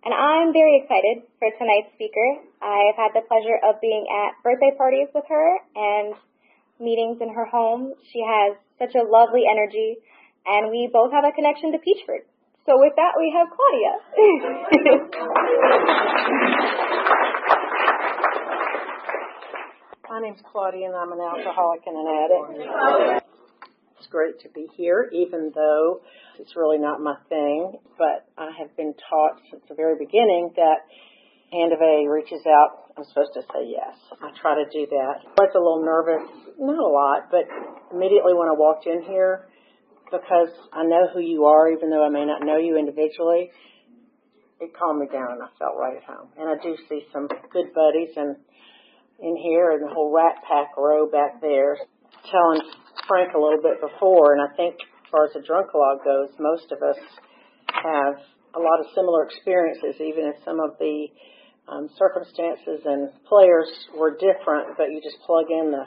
And I'm very excited for tonight's speaker. I've had the pleasure of being at birthday parties with her and meetings in her home. She has such a lovely energy, and we both have a connection to Peachford. So with that, we have Claudia. My name's Claudia, and I'm an alcoholic and an addict. It's great to be here, even though it's really not my thing. But I have been taught since the very beginning that hand of A reaches out, I'm supposed to say yes. I try to do that. I was a little nervous, not a lot, but immediately when I walked in here, because I know who you are, even though I may not know you individually, it calmed me down and I felt right at home. And I do see some good buddies in here and the whole Rat Pack row back there. Telling Frank a little bit before, and I think as far as the drunkalog goes, most of us have a lot of similar experiences, even if some of the circumstances and players were different, but you just plug in the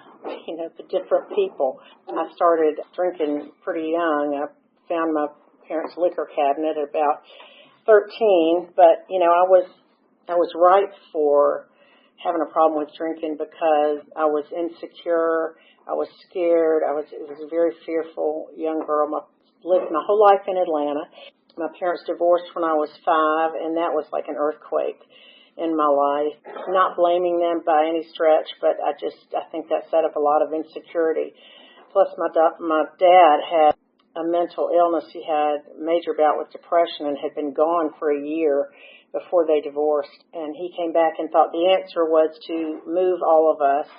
different people. I started drinking pretty young. I found my parents' liquor cabinet at about 13, but I was ripe for having a problem with drinking because I was insecure, I was scared, I was a very fearful young girl. I lived my whole life in Atlanta. My parents divorced when I was 5, and that was like an earthquake in my life. Not blaming them by any stretch, but I think that set up a lot of insecurity. Plus, my dad had a mental illness. He had a major bout with depression and had been gone for a year before they divorced. And he came back and thought the answer was to move all of us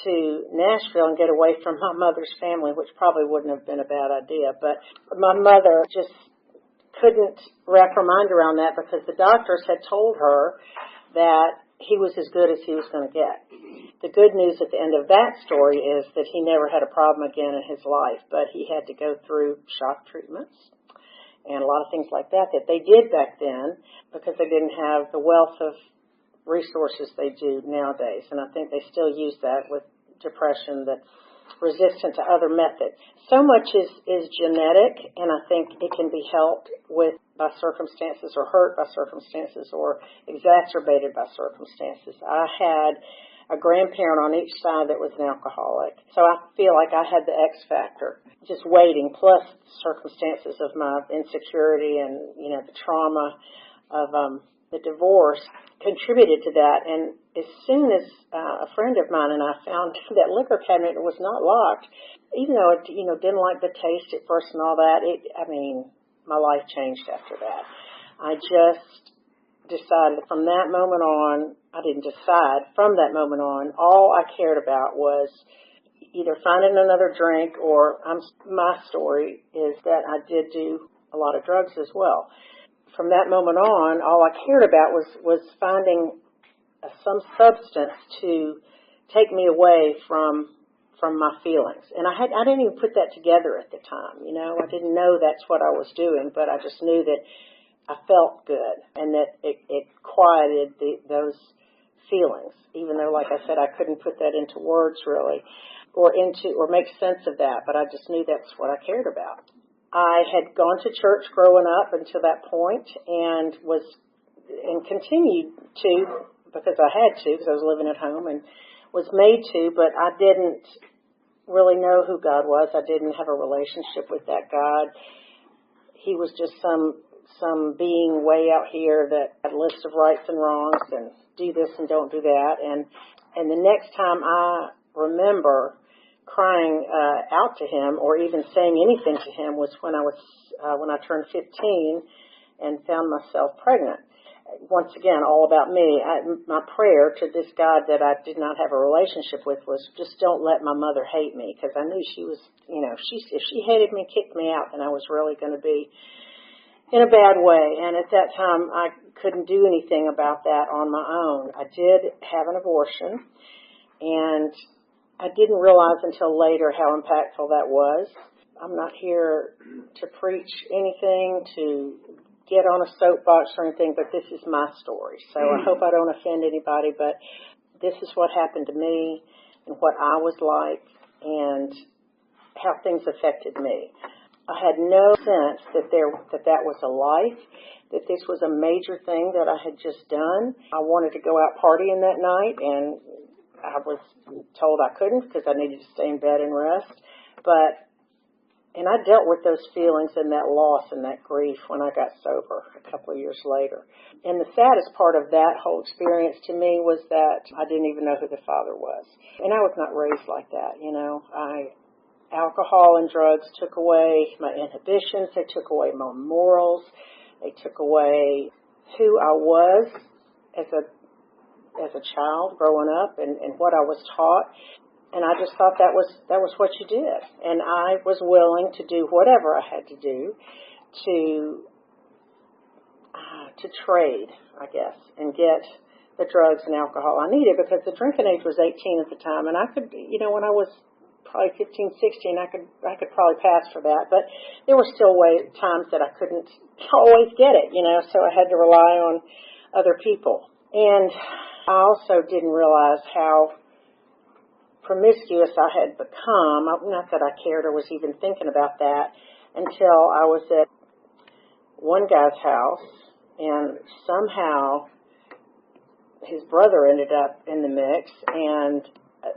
to Nashville and get away from my mother's family, which probably wouldn't have been a bad idea. But my mother just couldn't wrap her mind around that because the doctors had told her that he was as good as he was going to get. The good news at the end of that story is that he never had a problem again in his life, but he had to go through shock treatments and a lot of things like that they did back then because they didn't have the wealth of resources they do nowadays. And I think they still use that with depression that's resistant to other methods. So much is genetic, and I think it can be helped by circumstances or hurt by circumstances or exacerbated by circumstances. I had a grandparent on each side that was an alcoholic. So I feel like I had the X factor, just waiting, plus circumstances of my insecurity and, the trauma of the divorce contributed to that. And as soon as a friend of mine and I found that liquor cabinet was not locked, even though it, didn't like the taste at first and all that, my life changed after that. I just decided from that moment on, from that moment on, all I cared about was either finding another drink or my story is that I did do a lot of drugs as well. From that moment on, all I cared about was finding some substance to take me away from my feelings. And I didn't even put that together at the time, I didn't know that's what I was doing, but I just knew that I felt good and that it quieted those feelings, even though, like I said, I couldn't put that into words really or make sense of that, but I just knew that's what I cared about. I had gone to church growing up until that point and continued to because I had to because I was living at home and was made to, but I didn't really know who God was. I didn't have a relationship with that God. He was just some being way out here that had a list of rights and wrongs and do this and don't do that. And the next time I remember crying out to him or even saying anything to him was when I turned 15 and found myself pregnant. Once again, all about me. My prayer to this God that I did not have a relationship with was just don't let my mother hate me, because I knew she was, if she hated me, kicked me out, then I was really going to be in a bad way. And at that time, I couldn't do anything about that on my own. I did have an abortion, and I didn't realize until later how impactful that was. I'm not here to preach anything, to get on a soapbox or anything, but this is my story. So I hope I don't offend anybody, but this is what happened to me and what I was like and how things affected me. I had no sense that was a life, that this was a major thing that I had just done. I wanted to go out partying that night, and I was told I couldn't because I needed to stay in bed and rest. And I dealt with those feelings and that loss and that grief when I got sober a couple of years later. And the saddest part of that whole experience to me was that I didn't even know who the father was. And I was not raised like that, Alcohol and drugs took away my inhibitions. They took away my morals. They took away who I was as a child growing up and what I was taught. And I just thought that was what you did. And I was willing to do whatever I had to do to trade, I guess, and get the drugs and alcohol I needed, because the drinking age was 18 at the time. And I could, when I was probably 15, 16, I could probably pass for that. But there were still times that I couldn't always get it, so I had to rely on other people. And I also didn't realize how promiscuous I had become. Not that I cared or was even thinking about that until I was at one guy's house, and somehow his brother ended up in the mix, and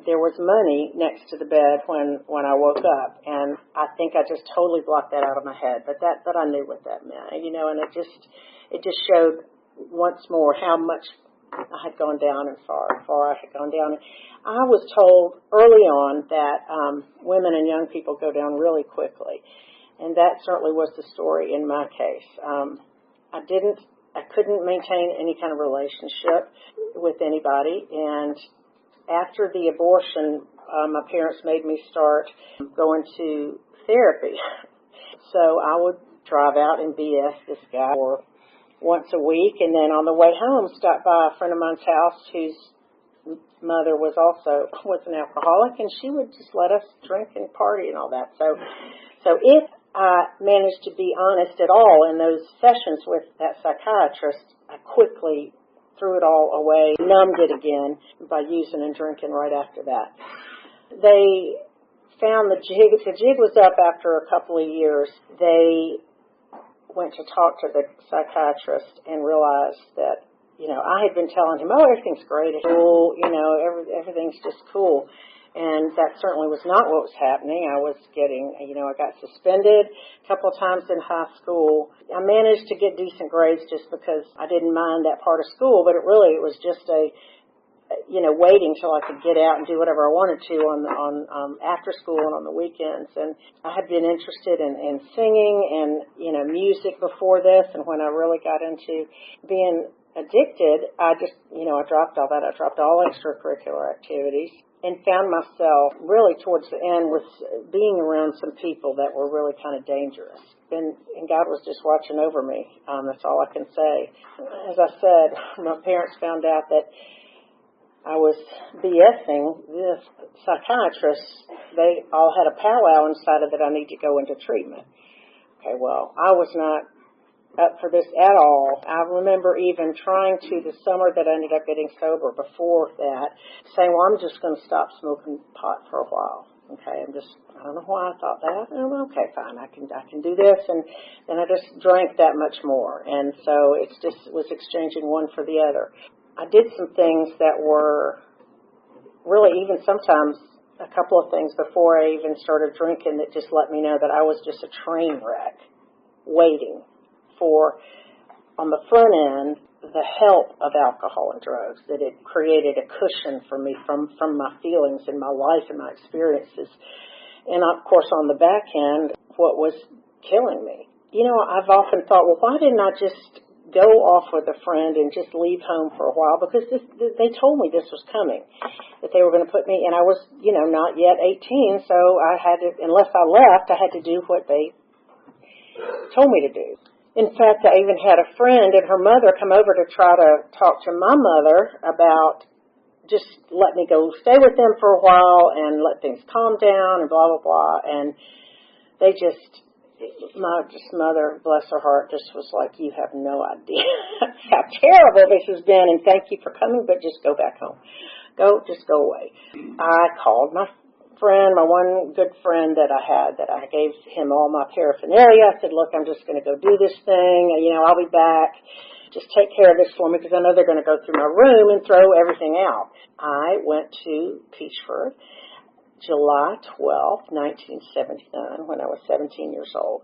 there was money next to the bed when I woke up, and I think I just totally blocked that out of my head. But I knew what that meant, and it just showed once more how much I had gone down and far I had gone down. I was told early on that women and young people go down really quickly, and that certainly was the story in my case. I couldn't maintain any kind of relationship with anybody, and after the abortion, my parents made me start going to therapy. So I would drive out and BS this guy for once a week, and then on the way home, stop by a friend of mine's house whose mother was an alcoholic, and she would just let us drink and party and all that. So if I managed to be honest at all in those sessions with that psychiatrist, I quickly threw it all away, numbed it again by using and drinking right after that. They found the jig was up after a couple of years. They went to talk to the psychiatrist and realized that, I had been telling him, oh, everything's great, it's cool, everything's just cool. And that certainly was not what was happening. I was getting, I got suspended a couple of times in high school. I managed to get decent grades just because I didn't mind that part of school, but it was just waiting till I could get out and do whatever I wanted to on after school and on the weekends. And I had been interested in singing and, music before this. And when I really got into being addicted, I just, I dropped all that. I dropped all extracurricular activities, and found myself really towards the end with being around some people that were really kind of dangerous. And God was just watching over me. That's all I can say. As I said, my parents found out that I was BSing this psychiatrist. They all had a powwow and decided that I need to go into treatment. Okay, well, I was not up for this at all. I remember even trying to, the summer that I ended up getting sober, before that, saying, well, I'm just going to stop smoking pot for a while. Okay, I don't know why I thought that. Okay, fine, I can do this. And then I just drank that much more. And so it was exchanging one for the other. I did some things that were really, even sometimes a couple of things before I even started drinking, that just let me know that I was just a train wreck waiting for, on the front end, the help of alcohol and drugs, that it created a cushion for me from my feelings and my life and my experiences. And of course, on the back end, what was killing me. I've often thought, well, why didn't I just go off with a friend and just leave home for a while? Because they told me this was coming, that they were going to put me, and I was, not yet 18, so I had to, unless I left, I had to do what they told me to do. In fact, I even had a friend and her mother come over to try to talk to my mother about just let me go stay with them for a while and let things calm down and blah, blah, blah. And they my mother, bless her heart, just was like, you have no idea how terrible this has been, and thank you for coming, but just go back home. Just go away. I called my friend, my one good friend that I had, that I gave him all my paraphernalia. I said, look, I'm just going to go do this thing. I'll be back. Just take care of this for me because I know they're going to go through my room and throw everything out. I went to Peachford July 12, 1979, when I was 17 years old.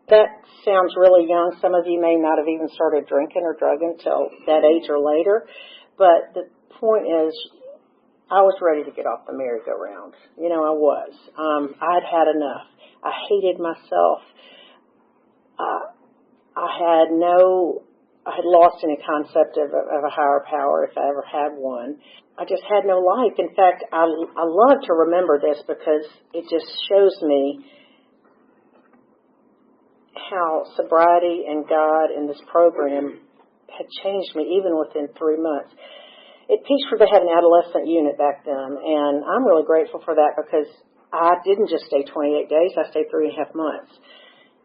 That sounds really young. Some of you may not have even started drinking or drugging until that age or later. But the point is, I was ready to get off the merry-go-round. I was. I'd had enough. I hated myself. I had lost any concept of a higher power, if I ever had one. I just had no life. In fact, I love to remember this because it just shows me how sobriety and God and this program had changed me even within 3 months. At Peachford, they had an adolescent unit back then, and I'm really grateful for that because I didn't just stay 28 days. I stayed 3.5 months.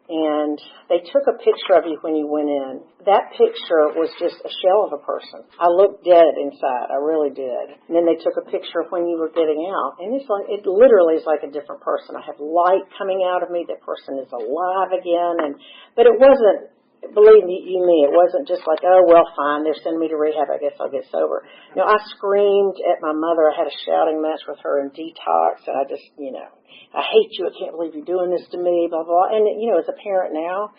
And they took a picture of you when you went in. That picture was just a shell of a person. I looked dead inside. I really did. And then they took a picture of when you were getting out. And it literally is like a different person. I have light coming out of me. That person is alive again. But it wasn't, believe me, it wasn't just like, oh, well, fine, they're sending me to rehab. I guess I'll get sober. I screamed at my mother. I had a shouting match with her in detox. And I just, I hate you. I can't believe you're doing this to me, blah, blah. And, as a parent now,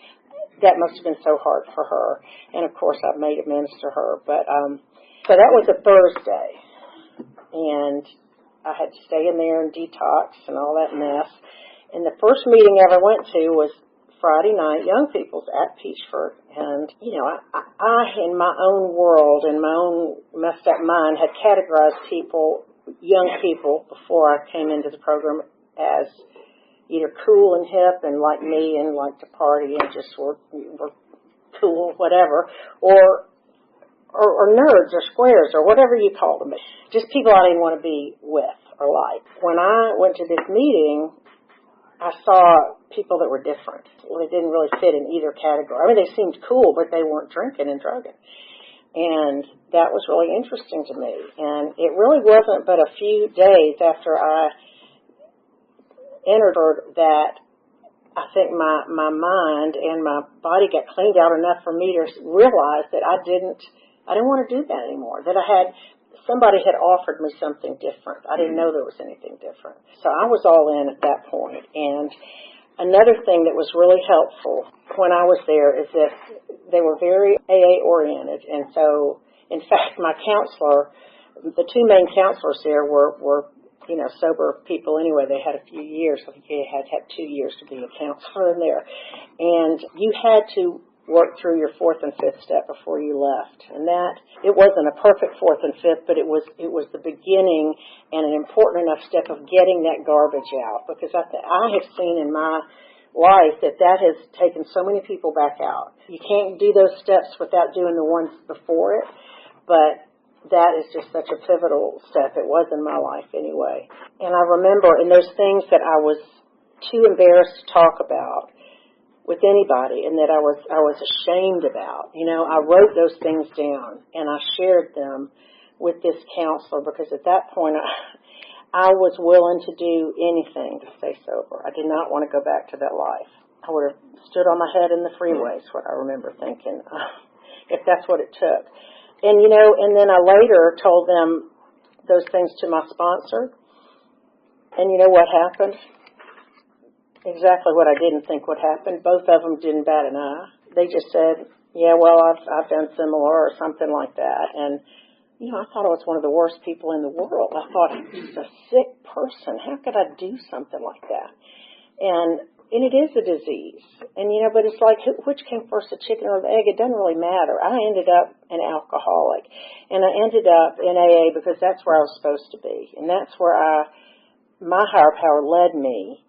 that must have been so hard for her. And, of course, I've made amends to her. But so that was a Thursday. And I had to stay in there and detox and all that mess. And the first meeting I ever went to was Friday night, Young People's at Peachford. And, I in my own world, in my own messed up mind, had categorized people, young people, before I came into the program as either cool and hip and like me and like to party and just were cool, whatever, or nerds or squares or whatever you call them. Just people I didn't want to be with or like. When I went to this meeting, I saw people that were different. Well, they didn't really fit in either category. I mean, they seemed cool, but they weren't drinking and drugging. And that was really interesting to me. And it really wasn't but a few days after I entered that I think my mind and my body got cleaned out enough for me to realize that I didn't want to do that anymore. That somebody had offered me something different. I didn't know there was anything different. So I was all in at that point. And another thing that was really helpful when I was there is that they were very AA oriented. And so, in fact, my counselor, the two main counselors there were sober people anyway. They had a few years. I think they had 2 years to be a counselor in there. And you had to work through your fourth and fifth step before you left. And it wasn't a perfect fourth and fifth, but it was the beginning and an important enough step of getting that garbage out. Because I have seen in my life that has taken so many people back out. You can't do those steps without doing the ones before it, but that is just such a pivotal step. It was in my life anyway. And I remember, and those things that I was too embarrassed to talk about with anybody and that I was ashamed about. I wrote those things down and I shared them with this counselor because at that point I was willing to do anything to stay sober. I did not want to go back to that life. I would have stood on my head in the freeways, what I remember thinking, if that's what it took. And, and then I later told them those things to my sponsor. And you know what happened? Exactly what I didn't think would happen. Both of them didn't bat an eye. They just said, yeah, well, I've done similar or something like that. And, I thought I was one of the worst people in the world. I thought, he's a sick person. How could I do something like that? And it is a disease. And, but it's like, which came first, the chicken or the egg? It doesn't really matter. I ended up an alcoholic. And I ended up in AA because that's where I was supposed to be. And that's where my higher power led me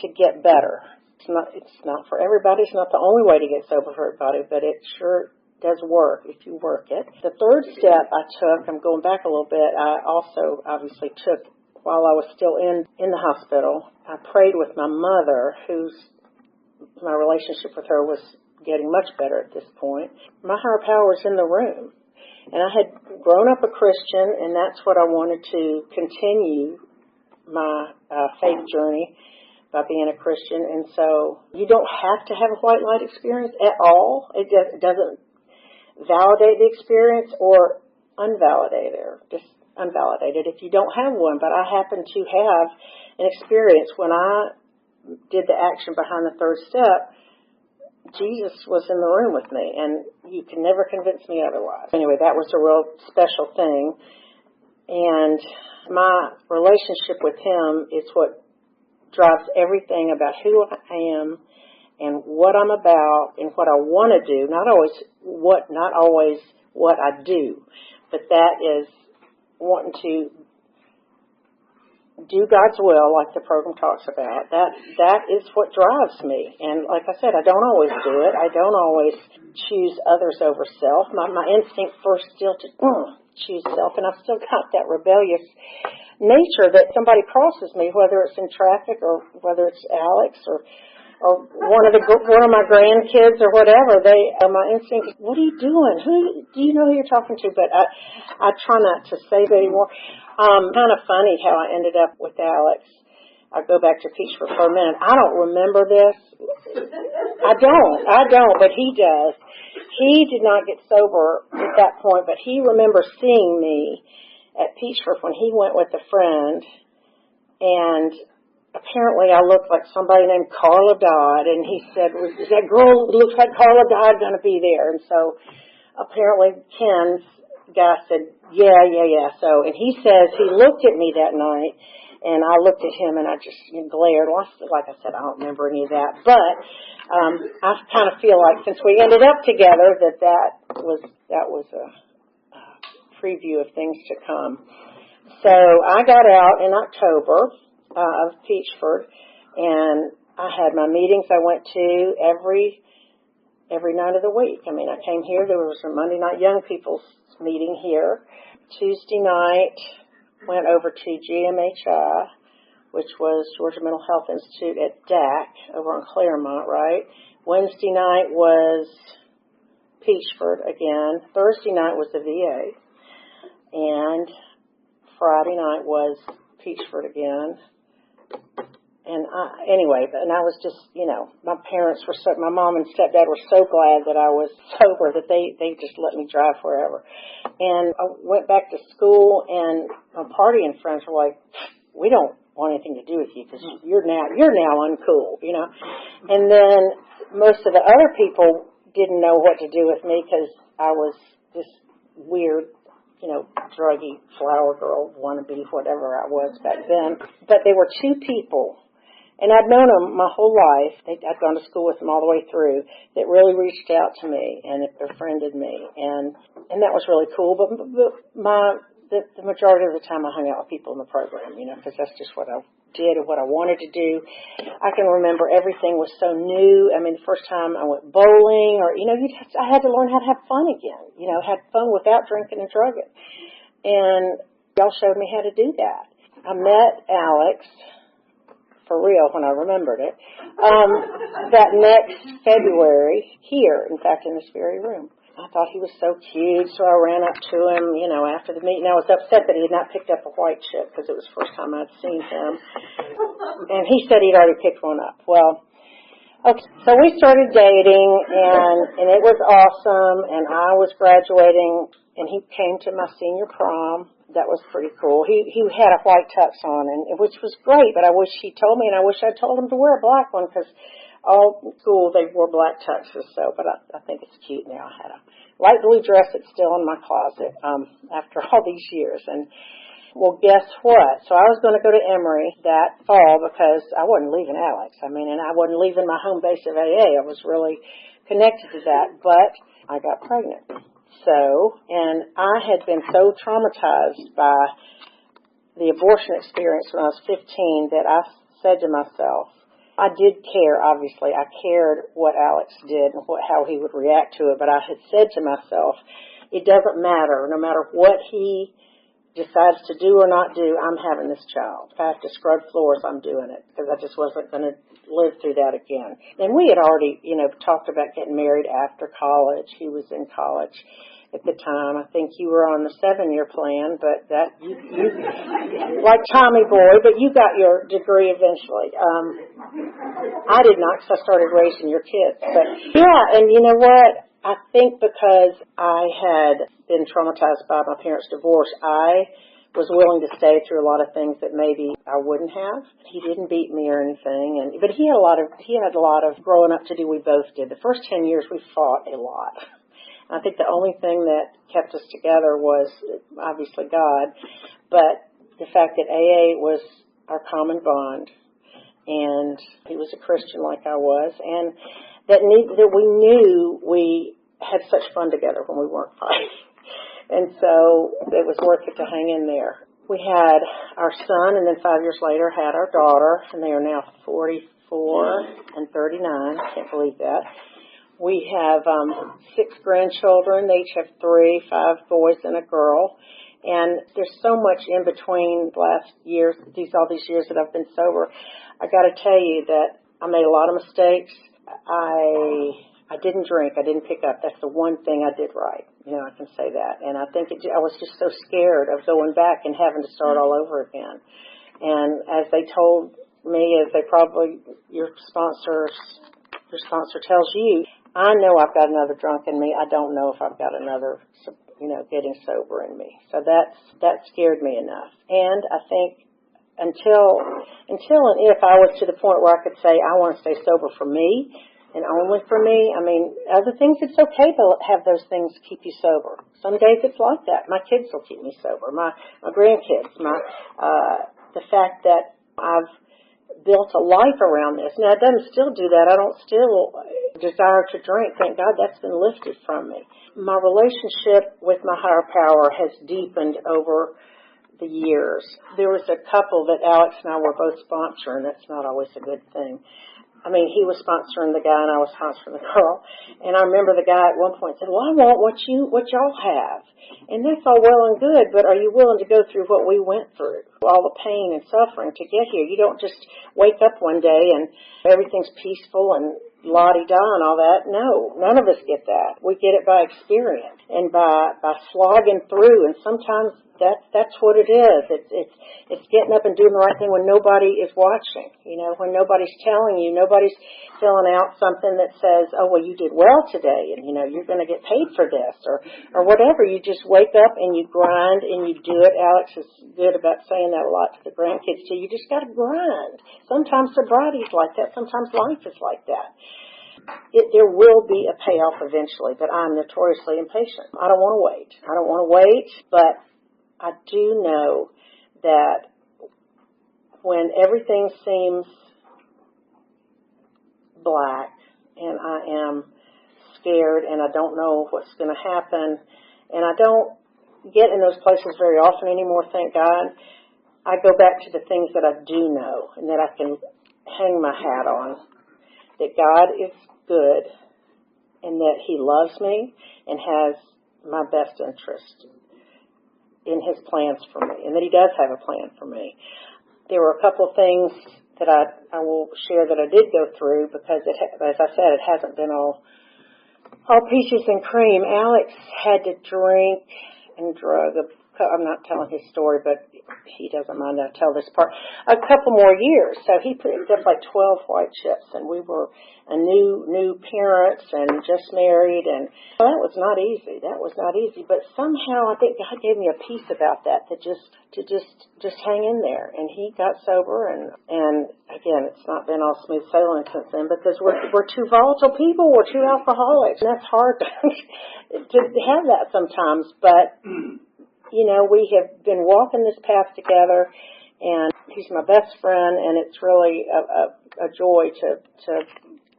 to get better. It's not for everybody. It's not the only way to get sober for everybody, but it sure does work if you work it. The third step I took, I'm going back a little bit, I also obviously took while I was still in the hospital. I prayed with my mother, my relationship with her was getting much better at this point. My higher power was in the room. And I had grown up a Christian, and that's what I wanted to continue my faith journey by being a Christian. And so you don't have to have a white light experience at all. It doesn't validate the experience or invalidate it, or just unvalidate it if you don't have one. But I happen to have an experience when I did the action behind the third step. Jesus was in the room with me, and you can never convince me otherwise. Anyway, that was a real special thing. And my relationship with him is what drives everything about who I am and what I'm about and what I want to do. Not always what I do, but that is wanting to do God's will, like the program talks about. That is what drives me. And like I said, I don't always do it. I don't always choose others over self. My instinct first still to choose self, and I've still got that rebellious nature that somebody crosses me, whether it's in traffic or whether it's Alex or one of my grandkids or whatever. My instinct is, what are you doing? Who do you know who you're talking to? But I try not to say that anymore. Kind of funny how I ended up with Alex. I'll go back to Peachford for a minute. I don't remember this. I don't, but he does. He did not get sober at that point, but he remembers seeing me at Peachford when he went with a friend, and apparently I looked like somebody named Carla Dodd, and he said, is that girl who looks like Carla Dodd going to be there? And so apparently Ken's guy said, yeah. So, and he says he looked at me that night, and I looked at him, and I just glared. Well, like I said, I don't remember any of that, but I kind of feel like since we ended up together, that was a preview of things to come. So I got out in October of Peachford, and I had my meetings I went to every night of the week. I mean, I came here. There was a Monday night young people's meeting here. Tuesday night, went over to GMHI, which was Georgia Mental Health Institute at DAC over on Claremont, right? Wednesday night was Peachford again. Thursday night was the VA. And Friday night was Peachford again. And I was just, my parents were my mom and stepdad were so glad that I was sober that they just let me drive wherever. And I went back to school, and my partying friends were like, we don't want anything to do with you because you're now uncool, And then most of the other people didn't know what to do with me because I was this weird, druggy flower girl, wannabe, whatever I was back then. But there were two people, and I'd known them my whole life. I'd gone to school with them all the way through, that really reached out to me and befriended me, and that was really cool. But the majority of the time I hung out with people in the program, because that's just what I did and what I wanted to do. I can remember everything was so new. I mean, the first time I went bowling, or I had to learn how to have fun again. Had fun without drinking and drugging, and y'all showed me how to do that. I met Alex for real when I remembered it that next February here, in fact, in this very room. I thought he was so cute, so I ran up to him, after the meeting. I was upset that he had not picked up a white chip because it was the first time I'd seen him. And he said he'd already picked one up. Well, okay, so we started dating, and it was awesome, and I was graduating, and he came to my senior prom. That was pretty cool. He had a white tux on, which was great, but I wish he told me, and I wish I'd told him to wear a black one because all school they wore black tuxes. So, but I think it's cute now. I had a light blue dress that's still in my closet after all these years. And well, guess what? So I was going to go to Emory that fall because I wasn't leaving Alex. I mean, and I wasn't leaving my home base of AA. I was really connected to that, but I got pregnant. So, and I had been so traumatized by the abortion experience when I was 15 that I said to myself, I did care, obviously. I cared what Alex did and how he would react to it, but I had said to myself, it doesn't matter. No matter what he decides to do or not do, I'm having this child. If I have to scrub floors, I'm doing it because I just wasn't going to live through that again. And we had already, talked about getting married after college. He was in college. at the time. I think you were on the 7-year plan, but that you like Tommy Boy, but you got your degree eventually. I did not, because I started raising your kids. But yeah, and you know what? I think because I had been traumatized by my parents' divorce, I was willing to stay through a lot of things that maybe I wouldn't have. He didn't beat me or anything, but he had a lot of growing up to do. We both did. The first 10 years we fought a lot. I think the only thing that kept us together was obviously God, but the fact that AA was our common bond, and he was a Christian like I was, and that we knew we had such fun together when we weren't fighting. And so it was worth it to hang in there. We had our son, and then 5 years later had our daughter, and they are now 44 and 39. Can't believe that. We have 6 grandchildren. They each have 5 boys and a girl. And there's so much in between last years, all these years that I've been sober. I got to tell you that I made a lot of mistakes. I didn't drink. I didn't pick up. That's the one thing I did right. I can say that. And I think I was just so scared of going back and having to start all over again. And as they told me, as they probably, your sponsor tells you, I know I've got another drunk in me. I don't know if I've got another, getting sober in me. So that scared me enough. And I think until and if I was to the point where I could say I want to stay sober for me, and only for me, other things, it's okay to have those things keep you sober. Some days it's like that. My kids will keep me sober. My grandkids. The fact that I've built a life around this. Now, it doesn't still do that. I don't still desire to drink. Thank God that's been lifted from me. My relationship with my higher power has deepened over the years. There was a couple that Alex and I were both sponsoring. That's not always a good thing. He was sponsoring the guy and I was sponsoring the girl. And I remember the guy at one point said, well, I want what y'all have. And that's all well and good, but are you willing to go through what we went through? All the pain and suffering to get here. You don't just wake up one day and everything's peaceful and la-di-da and all that. No, none of us get that. We get it by experience and by slogging through. And sometimes that's what it is. It's getting up and doing the right thing when nobody is watching. When nobody's telling you, nobody's filling out something that says, oh, well, you did well today, and you're going to get paid for this, or whatever. You just wake up and you grind and you do it. Alex is good about saying that a lot to the grandkids too. You just got to grind. Sometimes sobriety's like that. Sometimes life is like that. There will be a payoff eventually, but I'm notoriously impatient. I don't want to wait, but I do know that when everything seems black and I am scared and I don't know what's going to happen, and I don't get in those places very often anymore, thank God, I go back to the things that I do know and that I can hang my hat on, that God is good and that He loves me and has my best interest in His plans for me, and that He does have a plan for me. There were a couple of things that I will share that I did go through because, as I said, it hasn't been all peaches and cream. Alex had to drink and drug. I'm not telling his story, but he doesn't mind that I tell this part. A couple more years. So he picked up like 12 white chips, and we were a new parents and just married, and that was not easy. But somehow I think God gave me a peace about that to just hang in there. And he got sober, and again, it's not been all smooth sailing since then because we're two volatile people. We're two alcoholics, and that's hard to have that sometimes, but we have been walking this path together, and he's my best friend, and it's really a joy to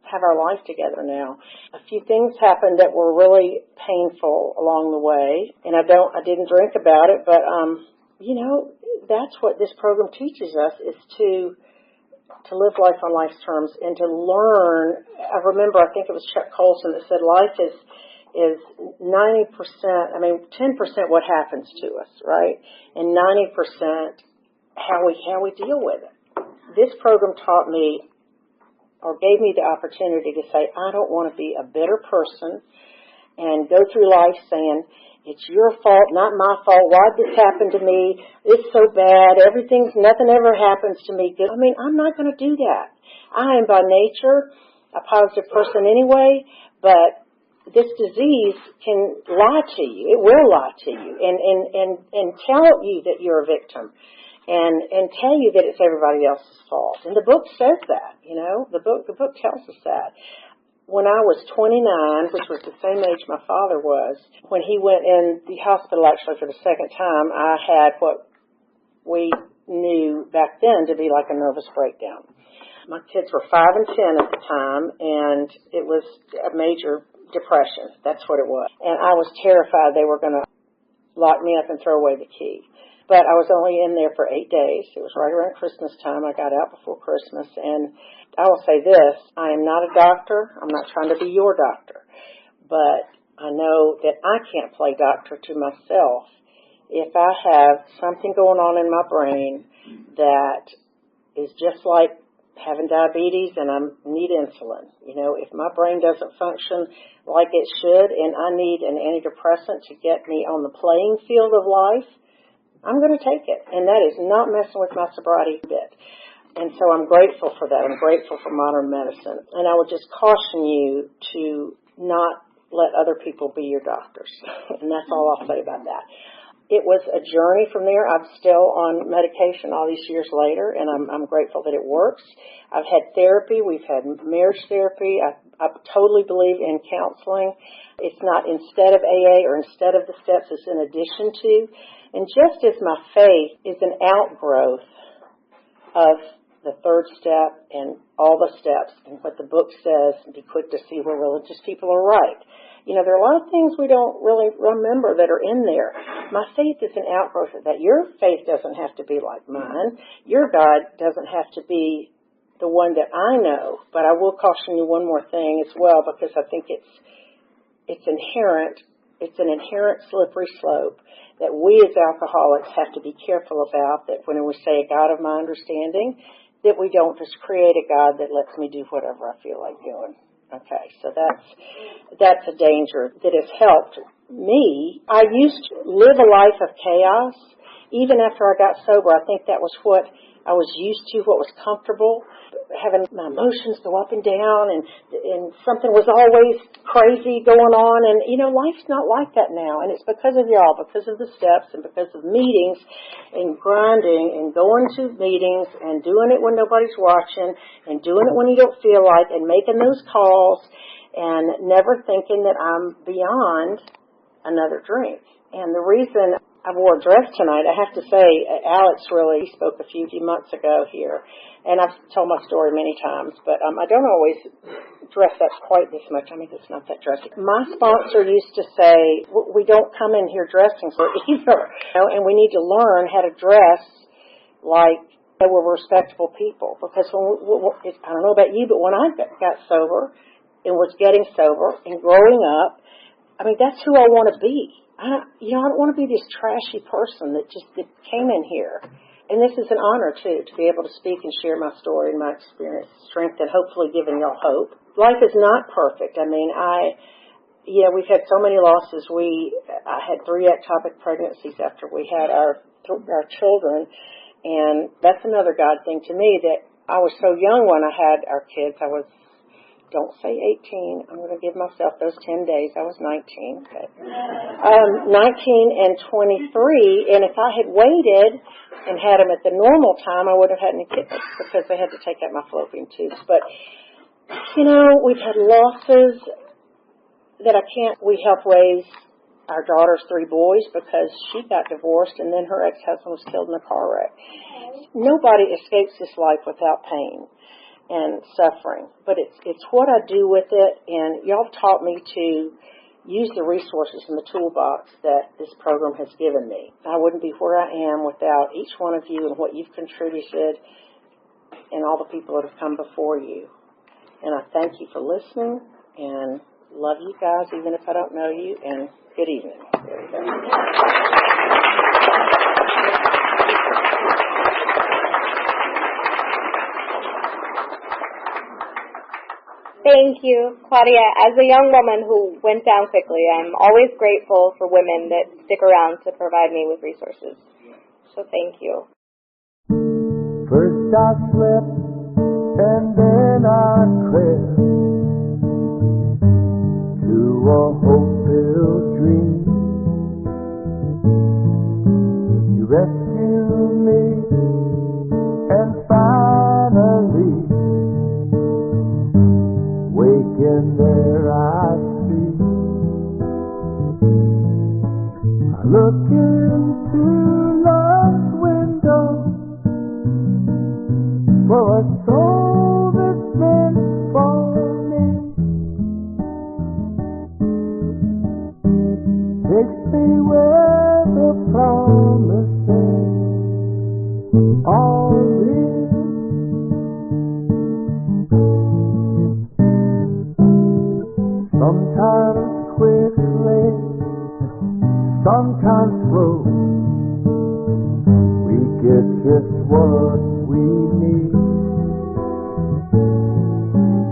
have our life together now. A few things happened that were really painful along the way, and I didn't drink about it, but that's what this program teaches us, is to live life on life's terms and to learn. I remember, I think it was Chuck Colson that said life is 90%, 10% what happens to us, right? And 90% how we deal with it. This program taught me, or gave me the opportunity to say, I don't want to be a bitter person, and go through life saying, it's your fault, not my fault. Why did this happen to me? It's so bad. Nothing ever happens to me. I mean, I'm not going to do that. I am by nature a positive person anyway, but this disease can lie to you. It will lie to you and tell you that you're a victim and tell you that it's everybody else's fault. And the book says that, the book tells us that. When I was 29, which was the same age my father was, when he went in the hospital actually for the second time, I had what we knew back then to be like a nervous breakdown. My kids were 5 and 10 at the time, and it was a major depression. That's what it was. And I was terrified they were going to lock me up and throw away the key. But I was only in there for 8 days. It was right around Christmas time. I got out before Christmas. And I will say this, I am not a doctor. I'm not trying to be your doctor. But I know that I can't play doctor to myself if I have something going on in my brain that is just like having diabetes and I need insulin. If my brain doesn't function like it should and I need an antidepressant to get me on the playing field of life, I'm going to take it. And that is not messing with my sobriety bit. And so I'm grateful for that. I'm grateful for modern medicine. And I would just caution you to not let other people be your doctors. And that's all I'll say about that. It was a journey from there. I'm still on medication all these years later, and I'm grateful that it works. I've had therapy. We've had marriage therapy. I totally believe in counseling. It's not instead of AA or instead of the steps. It's in addition to. And just as my faith is an outgrowth of the third step and all the steps and what the book says, be quick to see where religious people are right. There are a lot of things we don't really remember that are in there. My faith is an outgrowth of that. Your faith doesn't have to be like mine. Your God doesn't have to be the one that I know. But I will caution you one more thing as well, because I think it's inherent. It's an inherent slippery slope that we as alcoholics have to be careful about, that when we say a God of my understanding, that we don't just create a God that lets me do whatever I feel like doing. Okay, so that's a danger that has helped me. I used to live a life of chaos. Even after I got sober, I think that was what I was used to, what was comfortable, having my emotions go up and down, and something was always crazy going on. And, life's not like that now. And it's because of y'all, because of the steps and because of meetings and grinding and going to meetings and doing it when nobody's watching and doing it when you don't feel like and making those calls and never thinking that I'm beyond another drink. And the reason I wore a dress tonight, I have to say, Alex really spoke a few months ago here, and I've told my story many times, but I don't always dress up quite this much. I mean, it's not that dressy. My sponsor used to say, we don't come in here dressing for either, and we need to learn how to dress like we're respectable people, because I don't know about you, but when I got sober and was getting sober and growing up, I mean, that's who I want to be. I don't want to be this trashy person that came in here. And this is an honor, too, to be able to speak and share my story and my experience, strength, and hopefully giving y'all hope. Life is not perfect. I mean, we've had so many losses. I had 3 ectopic pregnancies after we had our children. And that's another God thing to me, that I was so young when I had our kids. Don't say 18. I'm going to give myself those 10 days. I was 19. But, 19 and 23. And if I had waited and had them at the normal time, I would have had any kids because they had to take out my fallopian tubes. But, we've had losses that we helped raise our daughter's 3 boys because she got divorced and then her ex-husband was killed in a car wreck. Nobody escapes this life without pain and suffering, but it's what I do with it, and y'all taught me to use the resources in the toolbox that this program has given me. I wouldn't be where I am without each one of you and what you've contributed and all the people that have come before you. And I thank you for listening and love you guys even if I don't know you, and good evening. There you go. Thank you, Claudia. As a young woman who went down quickly, I'm always grateful for women that stick around to provide me with resources. So thank you. First I slept and then I crept to a hope-filled dream. You rescued me and finally waking there I see. I look into love's window for a soul that's meant for me. Takes me where the promises are real. Sometimes quickly, sometimes slow, we get just what we need.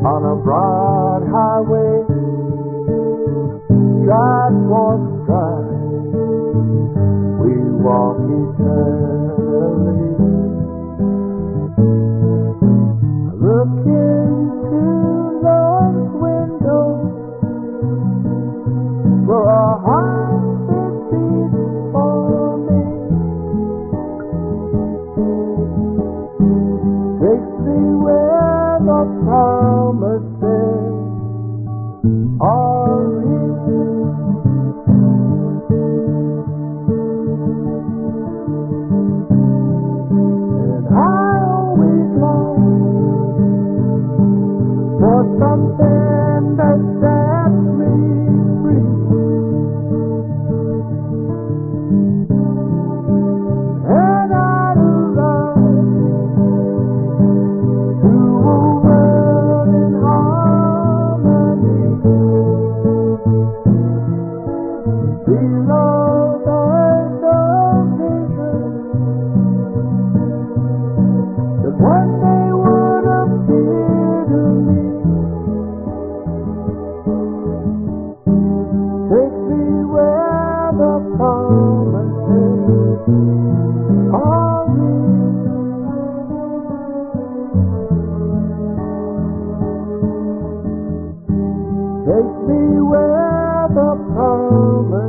On a broad highway, stride for stride, we walk eternally. I look into love's window for a heart that beats for me. Takes me where the promises are real. And I always long for something that sets me free. And I'd love to a world in harmony. Below the vision that one day would appear to me. Take me where the promises are real. Take me where the promises